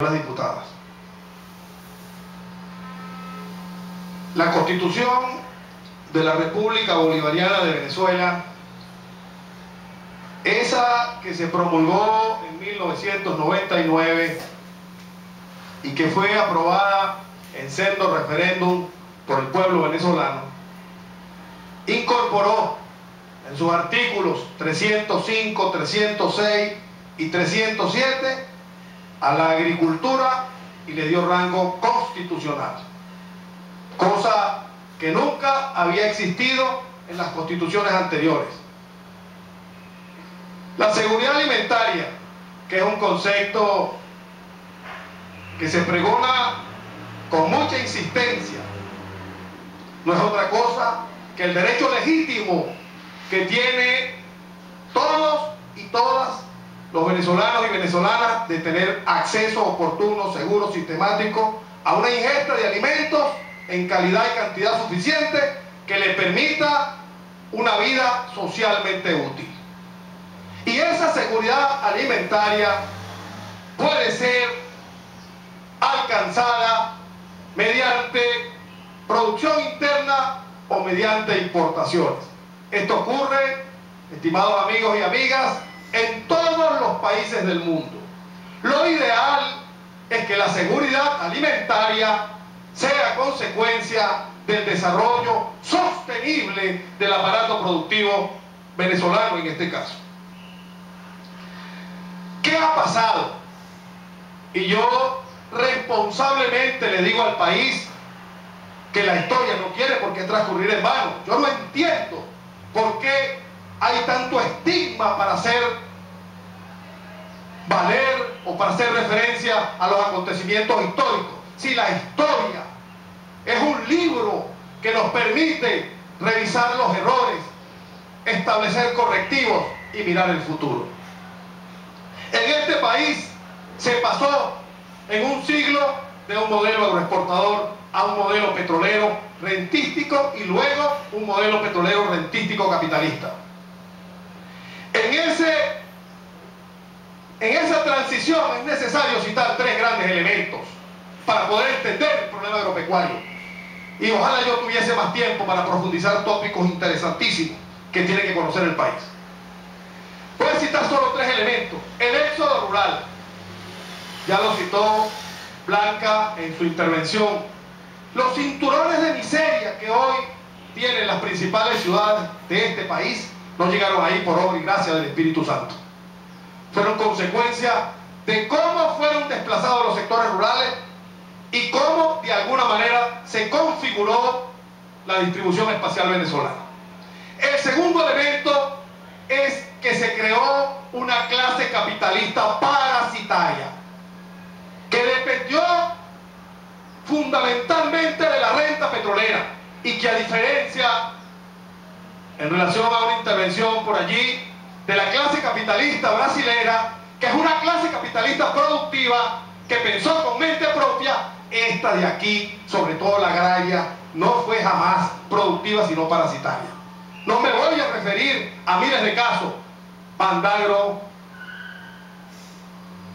las diputadas. La Constitución de la República Bolivariana de Venezuela, esa que se promulgó en 1999 y que fue aprobada en sendo referéndum por el pueblo venezolano, incorporó en sus artículos 305, 306 y 307 a la agricultura y le dio rango constitucional, cosa que nunca había existido en las constituciones anteriores. La seguridad alimentaria, que es un concepto que se pregona con mucha insistencia, no es otra cosa que el derecho legítimo que tiene todos y todas los venezolanos y venezolanas de tener acceso oportuno, seguro, sistemático a una ingesta de alimentos en calidad y cantidad suficiente que le permita una vida socialmente útil. Y esa seguridad alimentaria puede ser alcanzada mediante producción interna o mediante importaciones. Esto ocurre, estimados amigos y amigas, en todos los países del mundo. Lo ideal es que la seguridad alimentaria sea consecuencia del desarrollo sostenible del aparato productivo venezolano en este caso. ¿Qué ha pasado? Y yo responsablemente le digo al país que la historia no quiere por qué transcurrir en vano. Yo no entiendo por qué hay tanto estigma para hacer valer o para hacer referencia a los acontecimientos históricos. Si la historia es un libro que nos permite revisar los errores, establecer correctivos y mirar el futuro. En este país se pasó en un siglo de un modelo agroexportador a un modelo petrolero rentístico y luego un modelo petrolero rentístico capitalista. En esa transición es necesario citar tres grandes elementos para poder entender el problema agropecuario. Y ojalá yo tuviese más tiempo para profundizar tópicos interesantísimos que tiene que conocer el país. Voy a citar solo tres elementos. El éxodo rural, ya lo citó Blanca en su intervención. Los cinturones de miseria que hoy tienen las principales ciudades de este país no llegaron ahí por obra y gracia del Espíritu Santo. Fueron consecuencia de cómo fueron desplazados los sectores rurales y cómo de alguna manera se configuró la distribución espacial venezolana. El segundo elemento es que se creó una clase capitalista parasitaria que dependió fundamentalmente de la renta petrolera y que, a diferencia en relación a una intervención por allí de la clase capitalista brasilera, que es una clase capitalista productiva que pensó con mente propia, esta de aquí, sobre todo la agraria, no fue jamás productiva sino parasitaria. No me voy a referir a miles de casos, Pandagro,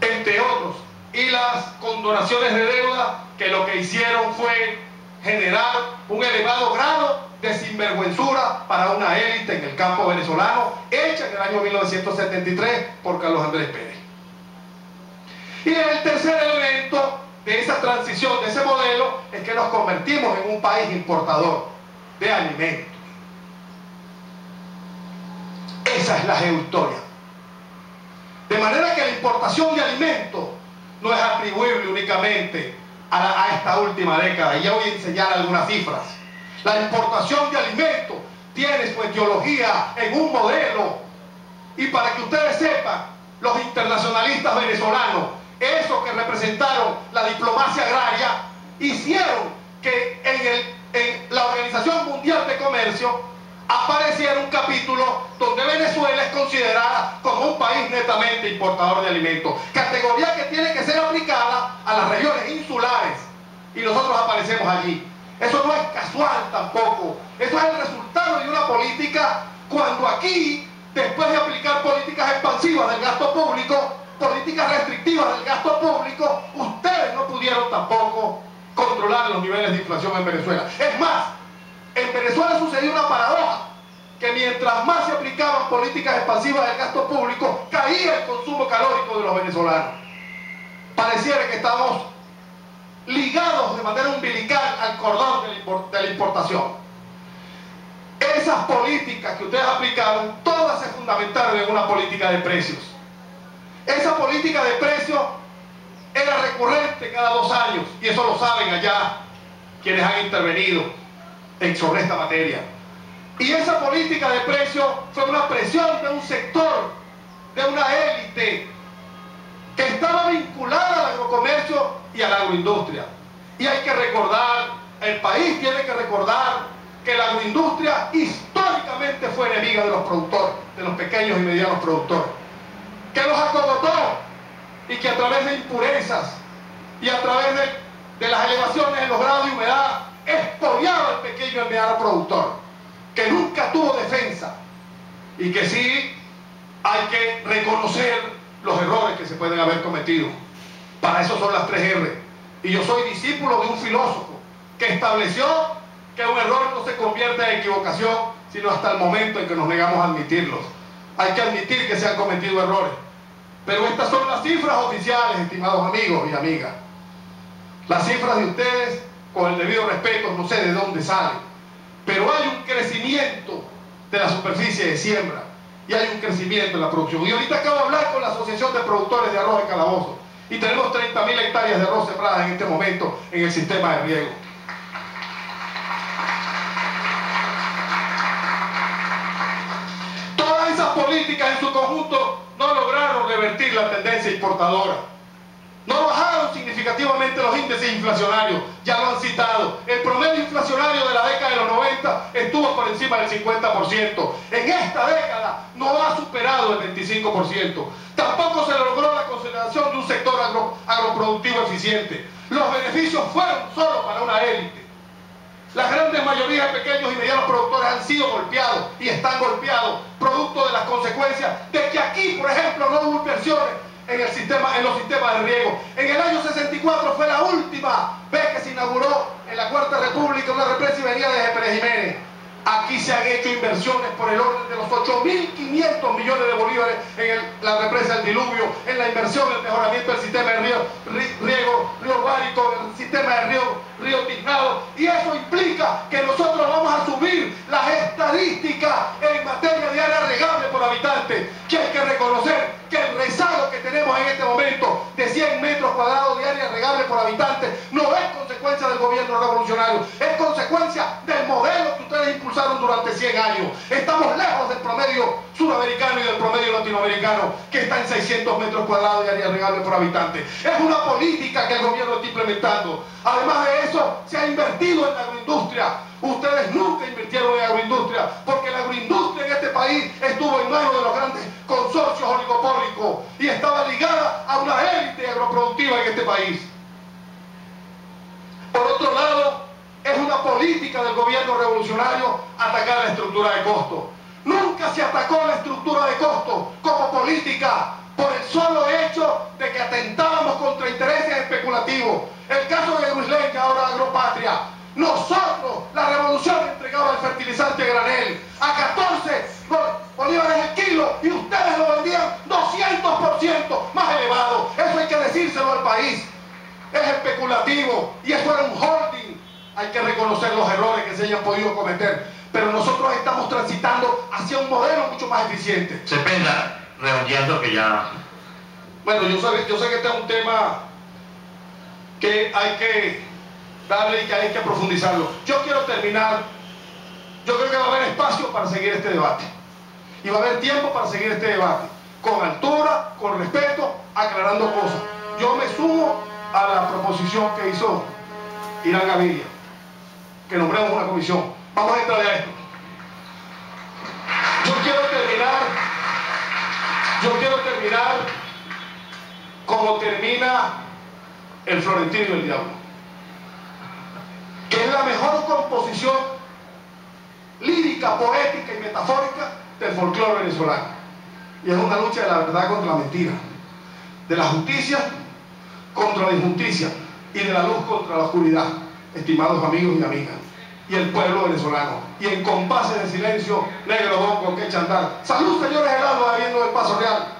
entre otros, y las condonaciones de deuda que lo que hicieron fue generar un elevado grado de sinvergüenzura para una élite en el campo venezolano, hecha en el año 1973 por Carlos Andrés Pérez. Y el tercer elemento de esa transición, de ese modelo, es que nos convertimos en un país importador de alimentos. Esa es la geohistoria. De manera que la importación de alimentos no es atribuible únicamente a esta última década, y ya voy a enseñar algunas cifras. La importación de alimentos tiene su etiología en un modelo, y para que ustedes sepan, los internacionalistas venezolanos, esos que representaron la diplomacia agraria, hicieron que en la Organización Mundial de Comercio apareciera un capítulo donde Venezuela es considerada como un país netamente importador de alimentos, categoría que tiene que ser aplicada a las regiones insulares, y nosotros aparecemos allí. Eso no es casual tampoco, eso es el resultado de una política, cuando aquí, después de aplicar políticas expansivas del gasto público, políticas restrictivas del gasto público, ustedes no pudieron tampoco controlar los niveles de inflación en Venezuela. Es más, en Venezuela sucedió una paradoja, que mientras más se aplicaban políticas expansivas del gasto público, caía el consumo calórico de los venezolanos. Pareciera que estamos ligados de manera umbilical al cordón de la importación. Esas políticas que ustedes aplicaron, todas se fundamentaron en una política de precios. Esa política de precios era recurrente cada 2 años, y eso lo saben allá quienes han intervenido sobre esta materia. Y esa política de precios fue una presión de un sector, de una élite que estaba vinculada al agrocomercio y a la agroindustria. Y hay que recordar, el país tiene que recordar que la agroindustria históricamente fue enemiga de los productores, de los pequeños y medianos productores, que los acogotó y que a través de impurezas y a través de las elevaciones en los grados de humedad expoliaba al pequeño y mediano productor, que nunca tuvo defensa, y que sí hay que reconocer los errores que se pueden haber cometido. Para eso son las 3 R. Y yo soy discípulo de un filósofo que estableció que un error no se convierte en equivocación, sino hasta el momento en que nos negamos a admitirlos. Hay que admitir que se han cometido errores. Pero estas son las cifras oficiales, estimados amigos y amigas. Las cifras de ustedes, con el debido respeto, no sé de dónde salen, pero hay un crecimiento de la superficie de siembra y hay un crecimiento en la producción. Y ahorita acabo de hablar con la Asociación de Productores de Arroz de Calabozo y tenemos 30.000 hectáreas de arroz sembradas en este momento en el sistema de riego. Todas esas políticas en su conjunto no lograron revertir la tendencia importadora. No bajaron significativamente los índices inflacionarios, ya lo han citado. El promedio inflacionario de la década de los 90 estuvo por encima del 50%. En esta década no ha superado el 25%. Tampoco se logró la consolidación de un sector agroproductivo eficiente. Los beneficios fueron solo para una élite. Las grandes mayorías de pequeños y medianos productores han sido golpeados y están golpeados, producto de las consecuencias de que aquí, por ejemplo, no hubo inversiones en los sistemas de riego. En el año 64 fue la última vez que se inauguró en la Cuarta República una represa y venía desde Pérez Jiménez. Aquí se han hecho inversiones por el orden de los 8.500 millones de bolívares en la represa del Diluvio, en la inversión, en el mejoramiento del sistema de riego, Río Guárico, el sistema de Río Tiznado, y eso implica que nosotros vamos a subir las estadísticas en materia de área regable por habitante, que hay que reconocer que el rezago que tenemos en este momento de 100 metros cuadrados de área regable por habitante no es consecuencia del gobierno revolucionario, es consecuencia del modelo que ustedes impulsaron durante 100 años. Estamos lejos del promedio sudamericano y del promedio latinoamericano, que está en 600 metros cuadrados de área regable por habitante. Es una política que el gobierno está implementando. Además de eso, se ha invertido en la agroindustria. Ustedes nunca invirtieron en agroindustria, porque la agroindustria en este país estuvo en manos de los grandes consorcios oligopólicos y estaba ligada a una élite agroproductiva en este país. Por otro lado, es una política del gobierno revolucionario atacar la estructura de costo. Nunca se atacó la estructura de costo como política por el solo hecho de que atentábamos contra intereses especulativos. El caso de Grislen, ahora Agropatria. Nosotros, la revolución, entregaba el fertilizante a granel a 14 bolívares el kilo y ustedes lo vendían 200% más elevado. Eso hay que decírselo al país. Es especulativo y eso era un holding. Hay que reconocer los errores que se hayan podido cometer, pero nosotros estamos transitando hacia un modelo mucho más eficiente. Cepeda, redondeando que ya... Bueno, yo sé que este es un tema que hay que darle y que hay que profundizarlo. Yo quiero terminar. Yo creo que va a haber espacio para seguir este debate y va a haber tiempo para seguir este debate con altura, con respeto, aclarando cosas. Yo me sumo a la proposición que hizo Irán Gaviria, que nombremos una comisión. Vamos a entrar a esto. Yo quiero terminar como termina el Florentino y el Diablo, que es la mejor composición lírica, poética y metafórica del folclore venezolano, y es una lucha de la verdad contra la mentira. de la justicia contra la injusticia y de la luz contra la oscuridad, estimados amigos y amigas, y el pueblo venezolano. Y en compases de silencio, negro, bongo, que chandar. Salud, señores helados, habiendo del Paso Real.